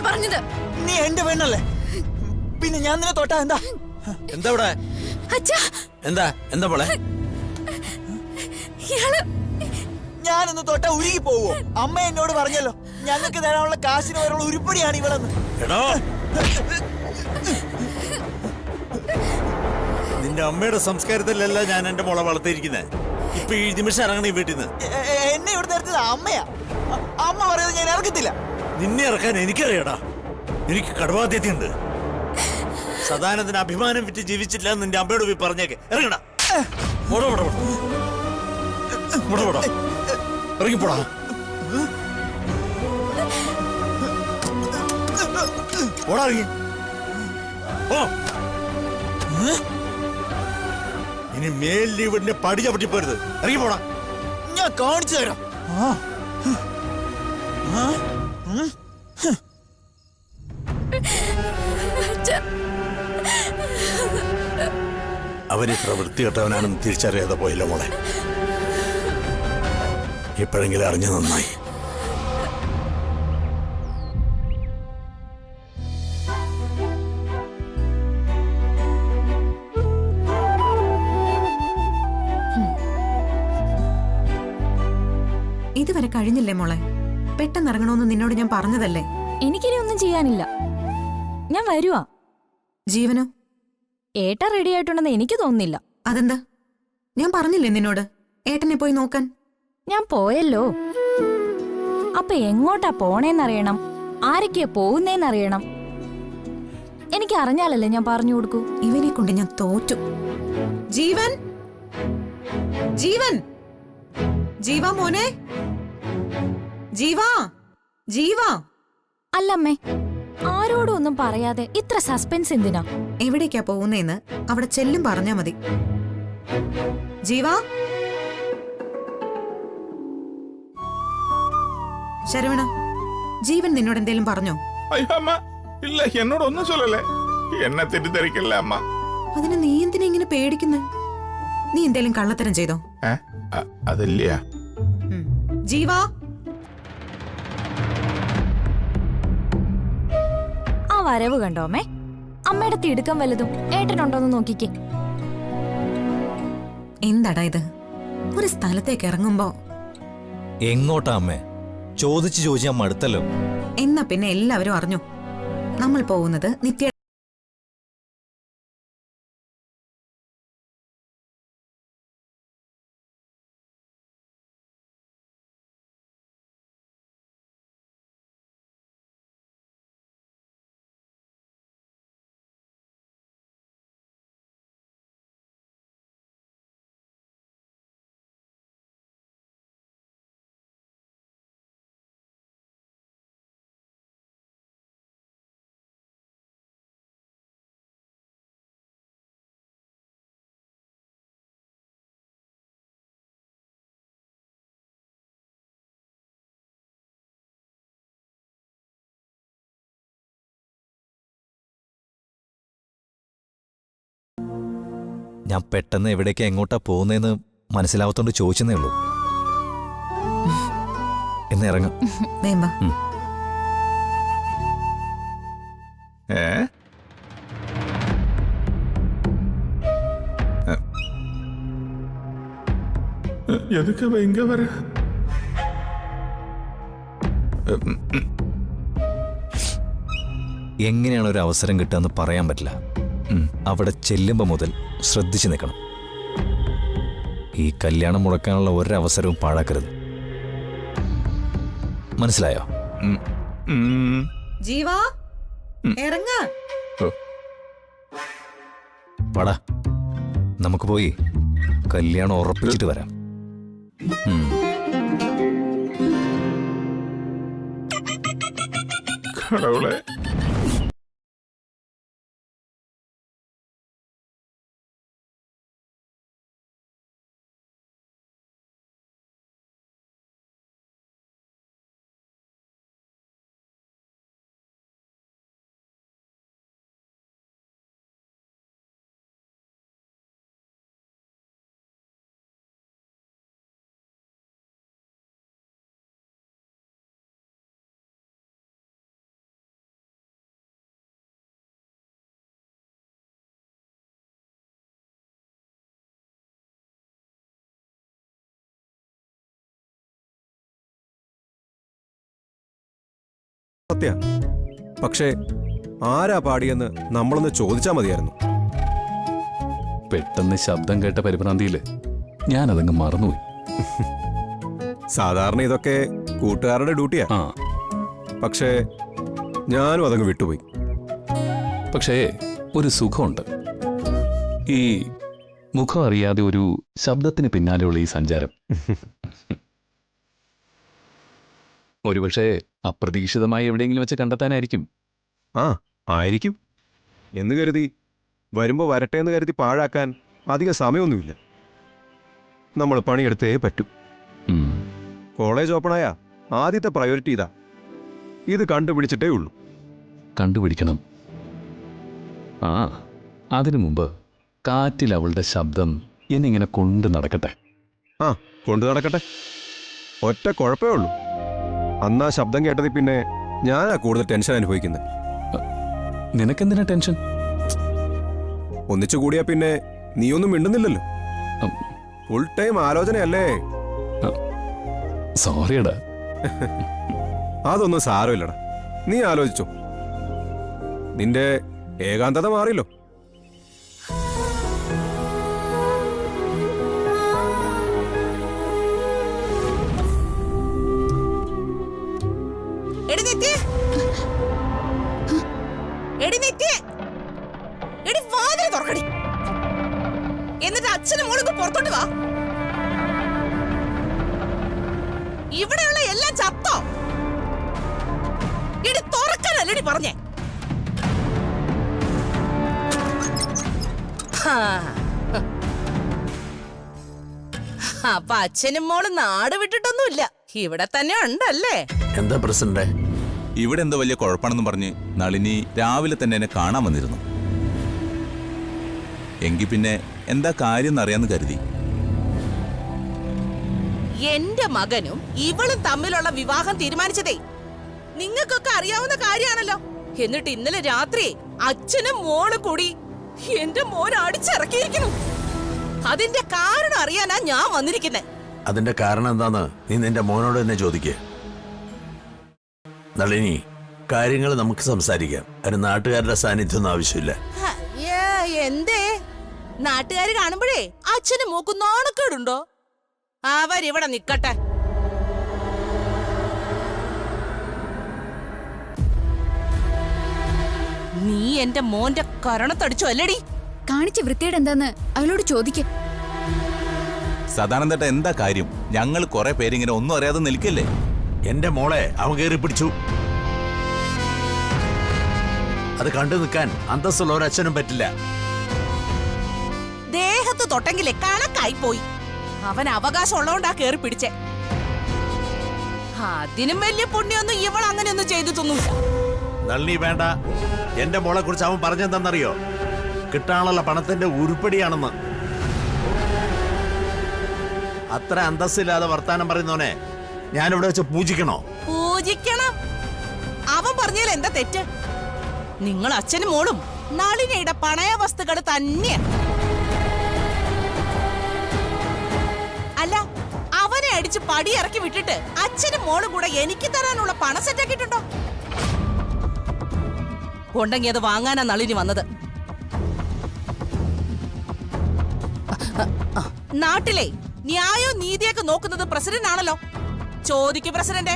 പറഞ്ഞത് നീ എന്റെ പെണ്ണല്ലേ, പിന്നെ ഞാൻ നിന്നെ തൊട്ടാ എന്താ? എന്താ ഇവിടെ? എന്താ എന്താ മോളെ? ഞാനൊന്ന് തൊട്ടാ ഉരുകി പോവോ? അമ്മ എന്നോട് പറഞ്ഞല്ലോ ഞങ്ങൾക്ക് തരാനുള്ള കാശിന് വരെയുള്ള ഉരുപ്പടിയാണ് ഇവളെന്ന്. എടോ, നിന്റെ അമ്മയുടെ സംസ്കാരത്തിലല്ല ഞാൻ എന്റെ മോളെ വളർത്തിയിരിക്കുന്നത്. ഇപ്പൊ ഈ നിമിഷം ഇറങ്ങണ ഈ വീട്ടിൽ നിന്ന്. എന്നെ ഇവിടെ നിർത്തിയത് അമ്മയാ. അമ്മ പറയുന്നത് ഞാൻ ഇറക്കത്തില്ല. നിന്നെ ഇറക്കാൻ എനിക്കറിയടാ. എനിക്ക് കടബാധ്യതയുണ്ട്. സദാനന്ദന് അഭിമാനം വിറ്റ് ജീവിച്ചില്ല എന്ന് നിന്റെ അമ്മയോട് പോയി പറഞ്ഞേക്കെ. ഇറങ്ങടാ, ഇറങ്ങിപ്പോടാ. ഓടാ ഇറങ്ങി. ഇനി മേൽ ലീവിന്റെ പടി ചവിട്ടിപ്പോരുത്. ഇറങ്ങി പോടാ. ഞാൻ കാണിച്ചു തരാം. അവനിത്ര വൃത്തികെട്ടവനാണെന്ന് തിരിച്ചറിയാതെ പോയില്ല മോളെ. ഇപ്പോഴെങ്കിലും അറിഞ്ഞു നന്നായി. ഇതുവരെ കഴിഞ്ഞില്ലേ മോളെ? പെട്ടെന്ന് ഇറങ്ങണമെന്ന് നിന്നോട് ഞാൻ പറഞ്ഞതല്ലേ? എനിക്കിനി ഒന്നും ചെയ്യാനില്ല, ഞാൻ വരുവാ. ജീവനോ? ഏട്ട റെഡി ആയിട്ടുണ്ടെന്ന് എനിക്ക് തോന്നുന്നില്ല. അതെന്താ? ഞാൻ പറഞ്ഞില്ലേ നിന്നോട് ഏട്ടനെ പോയി നോക്കാൻ? ഞാൻ പോയല്ലോ. അപ്പൊ എങ്ങോട്ടാ പോണേന്നറിയണം, ആരൊക്കെയാ പോകുന്നേന്നറിയണം. എനിക്ക് അറിഞ്ഞാലല്ലേ ഞാൻ പറഞ്ഞു കൊടുക്കൂ. ഇവനെ കൊണ്ട് ഞാൻ തോറ്റു. ജീവൻ, ജീവൻ, ജീവാ മോനെ, ജീവാ, ജീവാ. അല്ലമ്മേ, ആരോടും ഒന്നും പറയാതെ ഇത്ര സസ്പെൻസ് എന്തിനാ? എവിടേക്കാ പോകുന്നേന്ന് അവിടെ ചെല്ലും പറഞ്ഞാ മതി. ജീവാ, ശരവണ, ജീവൻ നിന്നോട് എന്തേലും പറഞ്ഞോ? അയ്യോ അമ്മ, ഇല്ല, എന്നോടൊന്നും ചൊല്ലല്ലേ. എന്നെ തെറ്റിദ്ധരിക്കല്ലേ അമ്മ. അതിന് നീ എന്തിനാ ഇങ്ങനെ പേടിക്കുന്നത്? നീ എന്തേലും കള്ളത്തരം ചെയ്തോ? അതില്ല. ജീവാ, ആ വരവ് കണ്ടോ അമ്മേ? അമ്മയുടെ തിടുക്കം വലുതും ഏട്ടനുണ്ടോന്ന് നോക്കിക്കേ. എന്താടാ ഇത്? ഒരു സ്ഥലത്തേക്ക് ഇറങ്ങുമ്പോ എങ്ങോട്ടാ അമ്മേ? ചോദിച്ചു ചോദിച്ചാൽ മടുത്തല്ലോ. എന്നാ പിന്നെ എല്ലാവരും അറിഞ്ഞു, നമ്മൾ പോകുന്നത് നിത്യ. ഞാൻ പെട്ടെന്ന് എവിടേക്കാ എങ്ങോട്ടാ പോകുന്നതെന്ന് മനസ്സിലാവത്തോണ്ട് ചോദിച്ചെന്നേ ഉള്ളൂ. എന്ന് ഇറങ്ങാം. എതൊക്കെ ഭയങ്കര വര. എങ്ങനെയാണ് ഒരു അവസരം കിട്ടുകയെന്ന് പറയാൻ പറ്റില്ല. അവിടെ ചെല്ലുമ്പോൾ മുതൽ ശ്രദ്ധിച്ചു നിൽക്കണം. ഈ കല്യാണം മുടക്കാനുള്ള ഒരവസരവും പാഴാക്കരുത്. മനസ്സിലായോ? ജീവാ, ഇറങ്ങ. പടാ, നമുക്ക് പോയി കല്യാണം ഉറപ്പിച്ചിട്ട് വരാം. കടവുളെ. സത്യ. പക്ഷേ ആരാ പാടിയെന്ന് നമ്മളൊന്ന് ചോദിച്ചാൽ മതിയായിരുന്നു. പെട്ടെന്ന് ശബ്ദം കേട്ട പരിഭ്രാന്തിയില് ഞാനതങ്ങ് മറന്നുപോയി. സാധാരണ ഇതൊക്കെ കൂട്ടുകാരുടെ ഡ്യൂട്ടിയാ. ആ പക്ഷേ ഞാനും അതങ്ങ് വിട്ടുപോയി. പക്ഷേ ഒരു സുഖമുണ്ട്. ഈ മുഖം അറിയാതെ ഒരു ശബ്ദത്തിന് പിന്നാലെയുള്ള ഈ സഞ്ചാരം. ഒരുപക്ഷെ അപ്രതീക്ഷിതമായി എവിടെയെങ്കിലും വെച്ച് കണ്ടെത്താനായിരിക്കും. ആ ആയിരിക്കും എന്ന് കരുതി വരുമ്പോൾ വരട്ടെ എന്ന് കരുതി പാഴാക്കാൻ അധിക സമയമൊന്നുമില്ല. നമ്മൾ പണിയെടുത്തേ പറ്റൂ. ഉം. കോളേജ് ഓപ്പണായ ആദ്യത്തെ പ്രയോറിറ്റി ഇതാ. ഇത് കണ്ടുപിടിച്ചിട്ടേ ഉള്ളൂ. കണ്ടുപിടിക്കണം. ആ അതിനു മുമ്പ് കാറ്റിൽ അവളുടെ ശബ്ദം എന്നിങ്ങനെ കൊണ്ടു നടക്കട്ടെ. ആ കൊണ്ടു നടക്കട്ടെ. ഒറ്റ കുഴപ്പമേ ഉള്ളൂ. അന്നാ ശബ്ദം കേട്ടതിൽ പിന്നെ ഞാനാ കൂടുതൽ ടെൻഷൻ അനുഭവിക്കുന്നത്. നിനക്കെന്തിനാ ടെൻഷൻ? ഒന്നിച്ചു കൂടിയാ പിന്നെ നീയൊന്നും മിണ്ടുന്നില്ലല്ലോ. ഉം. ഫുൾ ടൈം ആലോചനയല്ലേ? സോറിയടാ. അതൊന്നും സാരമില്ലടാ. നീ ആലോചിച്ചോ. നിന്റെ ഏകാന്തത മാറിയല്ലോ. എന്നിട്ട് അച്ഛനും മോളും പുറത്തോട്ട് വാ. ഇവിടെയുള്ള എല്ലാം ചത്തോ? ഇടി തുറക്കാനല്ലടി പറഞ്ഞേ. അപ്പൊ അച്ഛനും മോളും നാട് വിട്ടിട്ടൊന്നുമില്ല, ഇവിടെ തന്നെ ഉണ്ടല്ലേ? എന്താ പ്രസിഡന്റ്? ഇവിടെ എന്തോ വലിയ കുഴപ്പമാണെന്ന് പറഞ്ഞ് നളിനി രാവിലെ തന്നെ എന്നെ കാണാൻ വന്നിരുന്നു. എങ്കിൽ പിന്നെ എന്താ കാര്യം എന്നറിയാന്ന് കരുതി. എന്റെ മകനും ഇവളും തമ്മിലുള്ള വിവാഹം തീരുമാനിച്ചതേ നിങ്ങൾക്കൊക്കെ അറിയാവുന്ന കാര്യമാണല്ലോ. എന്നിട്ട് ഇന്നലെ രാത്രി അച്ഛനും മോളും കൂടി എന്റെ മോൻ അടിച്ചിറക്കിയിരിക്കുന്നു. അതിന്റെ കാരണം അറിയാനാ ഞാൻ വന്നിരിക്കുന്നത്. അതിന്റെ കാരണം എന്താന്ന് നീ നിന്റെ മോനോട് തന്നെ ചോദിക്കേ. നളിനി, കാര്യങ്ങൾ നമുക്ക് സംസാരിക്കാം. അതിന് നാട്ടുകാരുടെ സാന്നിധ്യമൊന്നും ആവശ്യമില്ല. എന്തേ? നാട്ടുകാര് കാണുമ്പോഴേ അച്ഛനും മൂക്കും നാണക്കേടുണ്ടോ? അവരിവിടെ നിക്കട്ടെ. നീ എന്റെ മോന്റെ കരണത്തടിച്ചു അല്ലടി? കാണിച്ച വൃത്തിയുടെ എന്താന്ന് അവളോട് ചോദിക്ക. സദാനന്ദേട്ട എന്താ കാര്യം? ഞങ്ങൾ കുറെ പേരിങ്ങനെ ഒന്നും അറിയാതെ നിൽക്കല്ലേ. എന്റെ മോളെ അവൻ കയറി പിടിച്ചു. അത് കണ്ടു നിൽക്കാൻ അന്തസ്സുള്ള ഒരച്ഛനും പറ്റില്ല. ദേഹത്ത് തൊട്ടെങ്കിലേ കണക്കായി പോയി. അവൻ അവകാശം ഉള്ളതുകൊണ്ടാ കേറി പിടിച്ചേ. അതിനും വലിയ പുണ്യൊന്നും ഇവൾ അങ്ങനെയൊന്നും ചെയ്തിട്ടൊന്നുമില്ല. നളിനി വേണ്ട. എന്റെ മോളെ കുറിച്ച് അവൻ പറഞ്ഞെന്താന്നറിയോ? കിട്ടാനുള്ള പണത്തിന്റെ ഉരുപ്പടിയാണെന്ന്. അത്ര അന്തസ്സില്ലാതെ വർത്താനം പറയുന്നോനെ ഞാനിവിടെ വെച്ച് പൂജിക്കണോ? പൂജിക്കണം. അവൻ പറഞ്ഞാൽ എന്താ തെറ്റ്? നിങ്ങൾ അച്ഛനും മോളും നളിനിയുടെ പണയ വസ്തുക്കൾ തന്നെയാ. അല്ല, അവനെ അടിച്ച് പടിയിറക്കി വിട്ടിട്ട് അച്ഛനും മോളും കൂടെ എനിക്ക് തരാനുള്ള പണം സെറ്റാക്കിയിട്ടുണ്ടോ? ഉണ്ടെങ്കിൽ അത് വാങ്ങാനാ നളിനി വന്നത്. നാട്ടിലെ ന്യായവും നീതിയൊക്കെ നോക്കുന്നത് പ്രസിഡന്റ് ആണല്ലോ. ചോദിക്ക് പ്രസിഡന്റ്,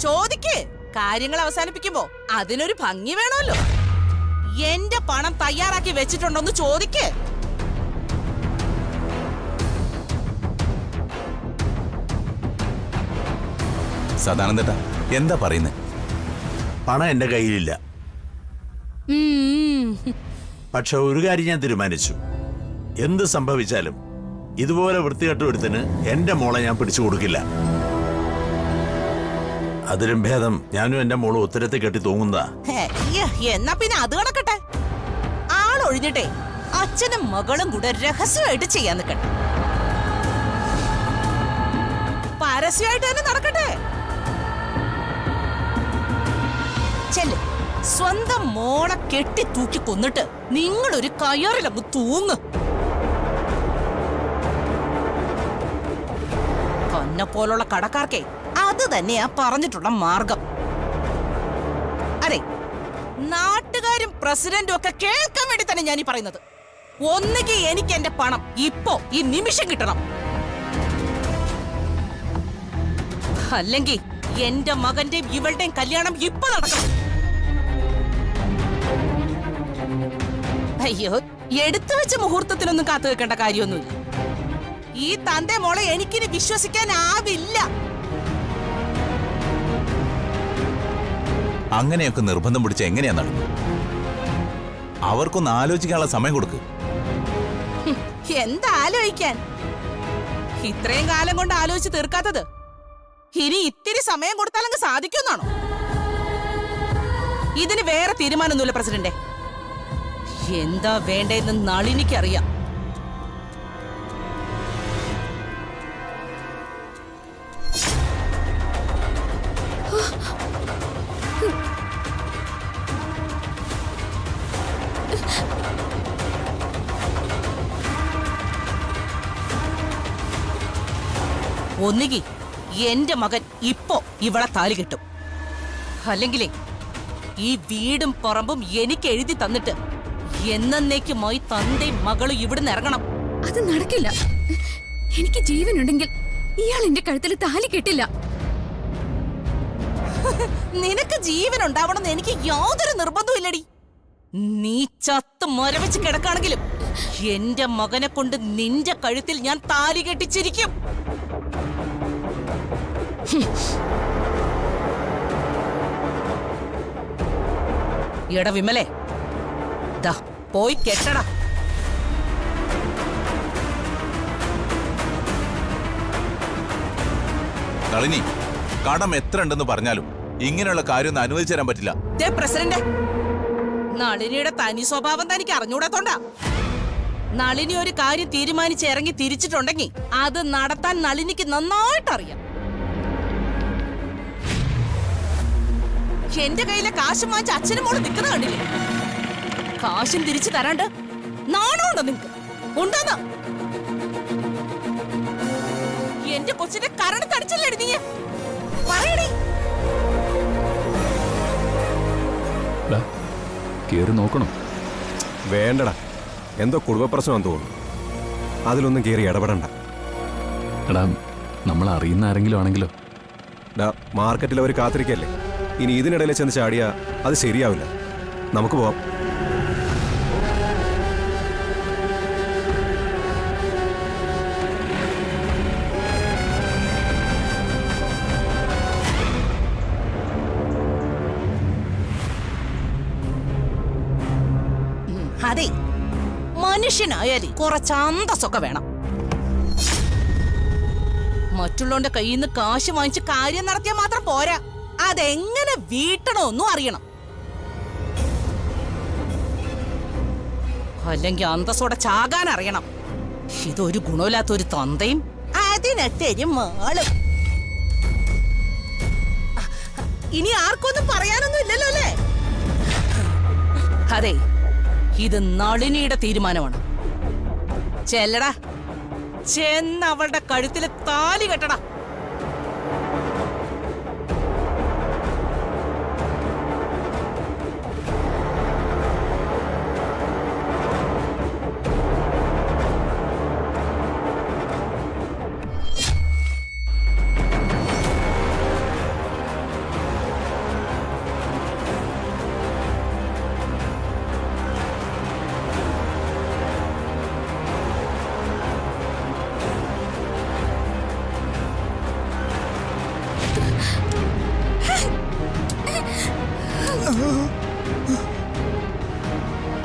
ചോദിക്ക്. കാര്യങ്ങൾ അവസാനിപ്പിക്കുമ്പോ അതിനൊരു ഭംഗി വേണമല്ലോ. എന്റെ പണം തയ്യാറാക്കി വെച്ചിട്ടുണ്ടോന്ന് ചോദിക്ക്. സദാനന്ദേട്ട എന്താ പറയുന്നത്? പണം എന്റെ കയ്യിലില്ല. പക്ഷെ ഒരു കാര്യം ഞാൻ തീരുമാനിച്ചു. എന്ത് സംഭവിച്ചാലും ഇതുപോലെ വൃത്തികെട്ട ഒരുത്തിന് എന്റെ മോളെ ഞാൻ പിടിച്ചു കൊടുക്കില്ല. അതിലും ഭേദം ഞാനും എന്റെ മോളും ഉത്തരത്തെ കെട്ടി തൂങ്ങുന്നതാ. എന്നാ പിന്നെ അത് കിടക്കട്ടെ. ആളൊഴിഞ്ഞിട്ടേ അച്ഛനും മകളും കൂടെ രഹസ്യമായിട്ട് ചെയ്യാൻ നിൽക്കട്ടെ. പരസ്യമായിട്ട് തന്നെ നടക്കട്ടെ. ചെല്ല്, സ്വന്തം മോളെ കെട്ടി തൂക്കി കൊന്നിട്ട് നിങ്ങളൊരു കയറിലങ്ങ് തൂങ്ങ്. കൊന്നെ പോലുള്ള കടക്കാർക്കേ അത് തന്നെയാ പറഞ്ഞിട്ടുള്ള മാർഗം. നാട്ടുകാരും പ്രസിഡന്റും ഒക്കെ കേൾക്കാൻ വേണ്ടി തന്നെ ഞാൻ ഈ പറയുന്നത്. ഒന്നുകിൽ എനിക്ക് എന്റെ പണം ഇപ്പോ ഈ നിമിഷം കിട്ടണം, അല്ലെങ്കിൽ എന്റെ മകന്റെയും ഇവളുടെയും കല്യാണം ഇപ്പൊ നടക്കണം. അയ്യോ, എടുത്തു വെച്ച മുഹൂർത്തത്തിനൊന്നും കാത്തു വെക്കേണ്ട കാര്യമൊന്നുമില്ല. ഈ തന്റെ മോളെ എനിക്കിനി വിശ്വസിക്കാനാവില്ല. അങ്ങനെയൊക്കെ നിർബന്ധം പിടിച്ച എങ്ങനെയാ നടക്കുക? അവർക്കൊന്ന് ആലോചിക്കാനുള്ള സമയം കൊടുക്ക്. എന്താ ആലോചിക്കാൻ? ഇത്രയും കാലം കൊണ്ട് ആലോചിച്ച് തീർക്കാത്തത് ഇനി ഇത്തിരി സമയം കൊടുത്താലങ്ങ് സാധിക്കുമെന്നാണോ? ഇതിന് വേറെ തീരുമാനമൊന്നുമില്ല പ്രസിഡന്റെ. എന്താ വേണ്ടെന്ന് നളിനിക്കറിയാം. ഒന്നുകിൽ എന്റെ മകൻ ഇപ്പോ ഇവളെ താലി കിട്ടും, അല്ലെങ്കിലേ ഈ വീടും പറമ്പും എനിക്ക് എഴുതി തന്നിട്ട് എന്നേക്കുമായി തന്റെയും മകളും ഇവിടുന്ന് ഇറങ്ങണം. അത് നടക്കില്ല. എനിക്ക് ജീവനുണ്ടെങ്കിൽ ഇയാൾ എന്റെ കഴുത്തിൽ താലി കെട്ടില്ല. നിനക്ക് ജീവൻ ഉണ്ടാവണമെന്ന് എനിക്ക് യാതൊരു നിർബന്ധവും ഇല്ലടി. നീ ചത്ത് മരവിച്ച് കിടക്കാണെങ്കിലും എന്റെ മകനെ കൊണ്ട് നിന്റെ കഴുത്തിൽ ഞാൻ താലി കെട്ടിച്ചിരിക്കും. എടാ വിമലേ, ദാ പോയി കെട്ടടാ. നളിനി, കടം എത്ര ഉണ്ടെന്ന് പറഞ്ഞാലും ഇങ്ങനെയുള്ള കാര്യമൊന്നും അനുവദിച്ചു തരാൻ പറ്റില്ല. പ്രസിഡന്റ്, നളിനിയുടെ തനി സ്വഭാവം തനിക്ക് അറിഞ്ഞൂടാത്തോണ്ടാ. നളിനി ഒരു കാര്യം തീരുമാനിച്ച് ഇറങ്ങി തിരിച്ചിട്ടുണ്ടെങ്കിൽ അത് നടത്താൻ നളിനിക്ക് നന്നായിട്ടറിയാം. എന്റെ കയ്യിലെ കാശും വാങ്ങിച്ച് അച്ഛനും മോള് നിൽക്കുന്ന കണ്ടില്ലേ? കാശും തിരിച്ചു തരാണ്ട് നാണമുണ്ടോ നിങ്ങക്ക്? ഉണ്ടോന്ന്? എന്റെ കൊച്ചിന്റെ കരണ് തടിച്ചല്ലേ നീ? പറയണേ. കേറി നോക്കണം. വേണ്ടടാ, എന്തോ കുടുംബ പ്രശ്നമാണെന്ന് തോന്നുന്നു. അതിലൊന്നും കയറി ഇടപെടണ്ട. എടാ, നമ്മൾ അറിയുന്ന ആരെങ്കിലും ആണെങ്കിലോ? മാർക്കറ്റിൽ അവർ കാത്തിരിക്കല്ലേ. ഇനി ഇതിനിടയിൽ ചെന്ന് ചാടിയാ അത് ശരിയാവില്ല. നമുക്ക് പോവാം. അതെ, മനുഷ്യനായാലും കുറച്ച് അന്തസ്സൊക്കെ വേണം. മറ്റുള്ളവന്റെ കയ്യിൽ നിന്ന് കാശ് വാങ്ങിച്ച് കാര്യം നടത്തിയാൽ മാത്രം പോരാ, അതെങ്ങനെ വീട്ടണമെന്നും അറിയണം. അല്ലെങ്കിൽ അന്തസ്സോടെ ചാകാൻ അറിയണം. ഇതൊരു ഗുണമില്ലാത്തൊരു തന്തയും അതിനൊരു മാളും. ഇനി ആർക്കൊന്നും പറയാനൊന്നും ഇല്ലല്ലോ അല്ലേ? അതെ, ഇത് നളിനിയുടെ തീരുമാനമാണ്. ചെല്ലടാ, ചെന്ന് അവളുടെ കഴുത്തിൽ താലി കെട്ടടാ.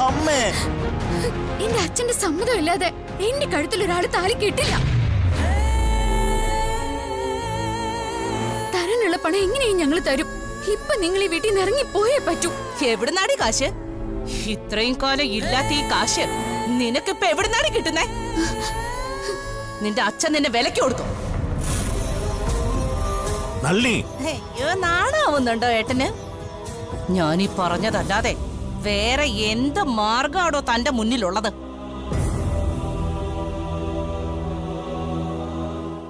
അമ്മേ, എന്റെ അച്ഛന്റെ സമ്മതം ഇല്ലാതെ എന്റെ കഴുത്തിൽ ഒരാൾ താലി കെട്ടില്ല. തരാനുള്ള പണം എങ്ങനെയും ഞങ്ങൾ തരും. ഇപ്പൊ നിങ്ങൾ ഈ വീട്ടിൽ നിന്ന് ഇറങ്ങി പോയേ പറ്റൂ. എവിടുന്നാടി കാശ്? ഇത്രയും കാലം ഇല്ലാത്ത ഈ കാശ് നിനക്കിപ്പോ എവിടുന്നാടി കിട്ടുന്നേ? നിന്റെ അച്ഛൻ നിന്നെ വിലക്ക് കൊടുത്തു. അയ്യോ, നാണാവുന്നുണ്ടോ ഏട്ടന്? ഞാനീ പറഞ്ഞതല്ലാതെ വേറെ എന്ത് മാർഗാണോ തന്റെ മുന്നിലുള്ളത്?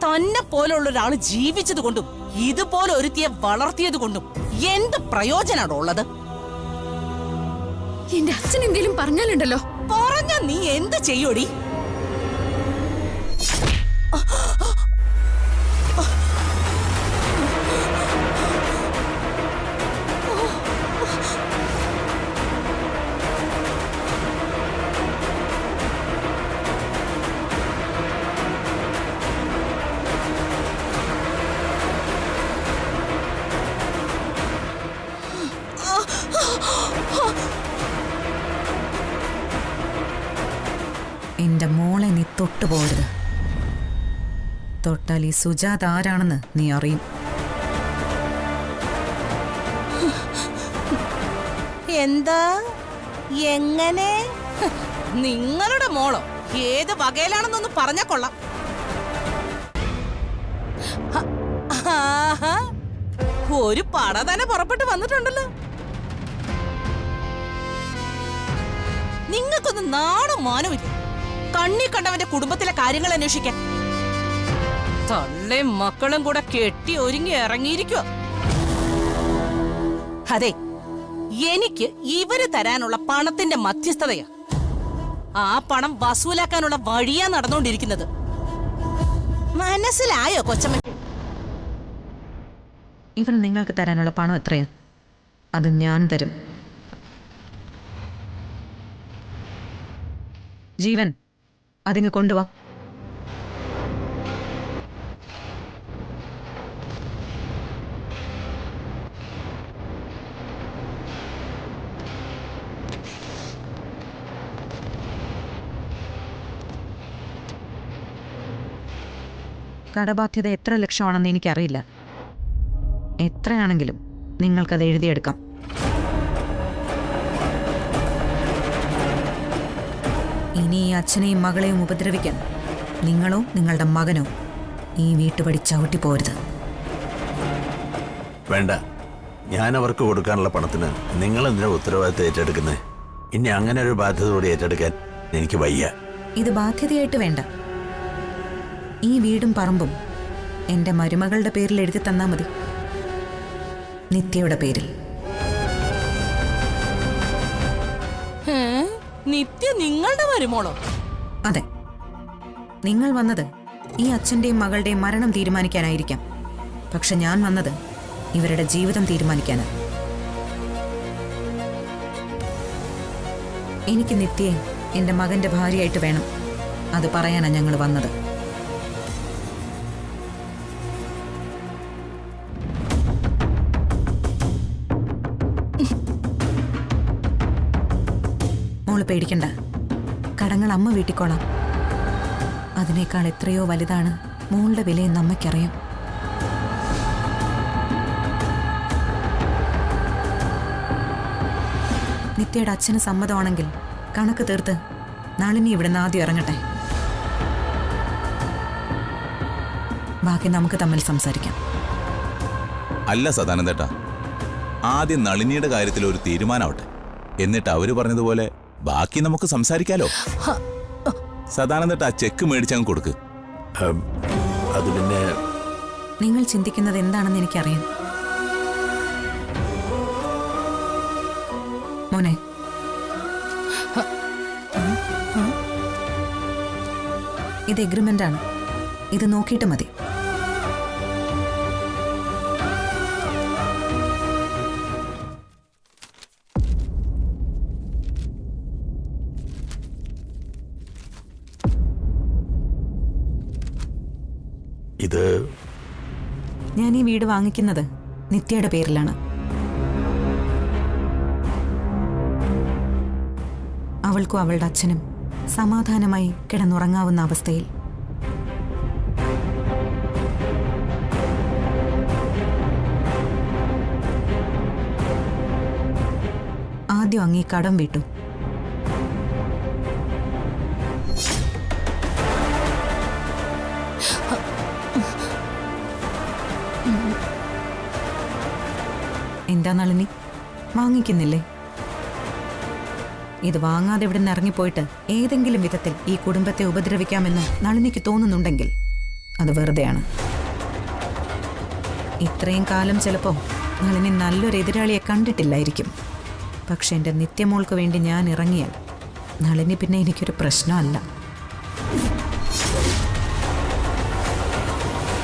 തന്നെ പോലുള്ള ഒരാൾ ജീവിച്ചത് കൊണ്ടും ഇതുപോലെ ഒരുത്തിയെ വളർത്തിയത് കൊണ്ടും എന്ത് പ്രയോജനാണോ ഉള്ളത്? എന്റെ അച്ഛൻ എന്തേലും പറഞ്ഞാലുണ്ടല്ലോ. പറഞ്ഞ നീ എന്ത് ചെയ്യോടി? എന്റെ മോളെ നീ തൊട്ടുപോകരുത്. തൊട്ടാൽ ഈ സുജാത ആരാണെന്ന് നീ അറിയും. എന്താ? എങ്ങനെ? നിങ്ങളുടെ മോളോ ഏത് വകയിലാണെന്നൊന്ന് പറഞ്ഞാ കൊള്ളാം. ആഹാ, ഒരു പട തന്നെ പുറപ്പെട്ട് വന്നിട്ടുണ്ടല്ലോ. നിങ്ങൾക്കൊന്നും നാണും മാനുമില്ല. കണ്ണി കണ്ടവന്റെ കുടുംബത്തിലെ കാര്യങ്ങൾ അന്വേഷിക്കാൻ തള്ളയും മക്കളും കൂടെ കെട്ടി ഒരുങ്ങി ഇറങ്ങിയിരിക്കുക. അതെ, എനിക്ക് ഇവര് തരാനുള്ള പണത്തിന്റെ മധ്യസ്ഥതയാ. ആ പണം വസൂലാക്കാനുള്ള വഴിയാ നടന്നുകൊണ്ടിരിക്കുന്നത്. മനസ്സിലായോ കൊച്ചമ്മ? ഇവർ നിങ്ങൾക്ക് തരാനുള്ള പണം എത്രയാ? അത് ഞാൻ തരും. ജീവൻ, അതിങ്ങ് കൊണ്ടുവാ. കടബാധ്യത എത്ര ലക്ഷമാണെന്ന് എനിക്കറിയില്ല. എത്രയാണെങ്കിലും നിങ്ങൾക്കത് എഴുതിയെടുക്കാം. ഇനി ഈ അച്ഛനെയും മകളെയും ഉപദ്രവിക്കാൻ നിങ്ങളോ നിങ്ങളുടെ മകനോ ഈ വീട്ടുപടി ചവിട്ടിപ്പോരുത്. വേണ്ട, ഞാൻ അവർക്ക് കൊടുക്കാനുള്ള പണത്തിന് നിങ്ങൾ എന്തിനാ ഉത്തരവാദിത്തം ഏറ്റെടുക്കുന്നത്? ഇനി അങ്ങനെ ഒരു ബാധ്യത കൂടി ഏറ്റെടുക്കാൻ എനിക്ക് വയ്യ. ഇത് ബാധ്യതയായിട്ട് വേണ്ട. ഈ വീടും പറമ്പും എൻ്റെ മരുമകളുടെ പേരിൽ എഴുതി തന്നാ മതി. നിത്യയുടെ പേരിൽ. നിത്യ നിങ്ങളുടെ വരുമോളോ? അതെ, നിങ്ങൾ വന്നത് ഈ അച്ഛൻ്റെയും മകളുടെയും മരണം തീരുമാനിക്കാനായിരിക്കാം. പക്ഷെ ഞാൻ വന്നത് ഇവരുടെ ജീവിതം തീരുമാനിക്കാനാണ്. എനിക്ക് നിത്യയെ എൻ്റെ മകൻ്റെ ഭാര്യയായിട്ട് വേണം. അത് പറയാനാണ് ഞങ്ങൾ വന്നത്. മോള് പേടിക്കണ്ട. കടങ്ങൾ അമ്മ വീട്ടിക്കോളാം. അതിനേക്കാൾ എത്രയോ വലുതാണ് മോളുടെ വിലയെന്ന് അമ്മയ്ക്കറിയാം. നിത്യയുടെ അച്ഛന് സമ്മതമാണെങ്കിൽ കണക്ക് തീർത്ത് നളിനി ഇവിടുന്ന് ആദ്യം ഇറങ്ങട്ടെ. ബാക്കി നമുക്ക് തമ്മിൽ സംസാരിക്കാം. അല്ല സദാനന്ദേട്ടാ, ആദ്യം നളിനിയുടെ കാര്യത്തിൽ ഒരു തീരുമാനമാവട്ടെ. എന്നിട്ട് അവര് പറഞ്ഞതുപോലെ ബാക്കി നമുക്ക് സംസാരിക്കാലോ. സദാനന്ദേട്ടാ, ചെക്ക് മേടിച്ചങ്ങ് കൊടുക്ക്. അത് പിന്നെ നിങ്ങൾ ചിന്തിക്കുന്നത് എന്താണെന്ന് എനിക്കറിയാം. മോനെ, ഇത് എഗ്രിമെന്റ് ആണ്. ഇത് നോക്കിയിട്ട് മതി. ഇത് ഞാൻ ഈ വീട് വാങ്ങിക്കുന്നത് നിത്യയുടെ പേരിലാണ്. അവൾക്കും അവളുടെ അച്ഛനും സമാധാനമായി കിടന്നുറങ്ങാവുന്ന അവസ്ഥയിൽ. ആദ്യം അങ്ങീ കടം വിട്ടു. എന്താ നളിനി, വാങ്ങിക്കുന്നില്ലേ? ഇത് വാങ്ങാതെ ഇവിടെ നിന്ന് ഇറങ്ങിപ്പോയിട്ട് ഏതെങ്കിലും വിധത്തിൽ ഈ കുടുംബത്തെ ഉപദ്രവിക്കാമെന്ന് നളിനിക്ക് തോന്നുന്നുണ്ടെങ്കിൽ അത് വെറുതെയാണ്. ഇത്രയും കാലം ചിലപ്പോൾ നളിനി നല്ലൊരു എതിരാളിയെ കണ്ടിട്ടില്ലായിരിക്കും. പക്ഷെ എൻ്റെ നിത്യമോൾക്ക് വേണ്ടി ഞാൻ ഇറങ്ങിയാൽ നളിനി പിന്നെ എനിക്കൊരു പ്രശ്നമല്ല.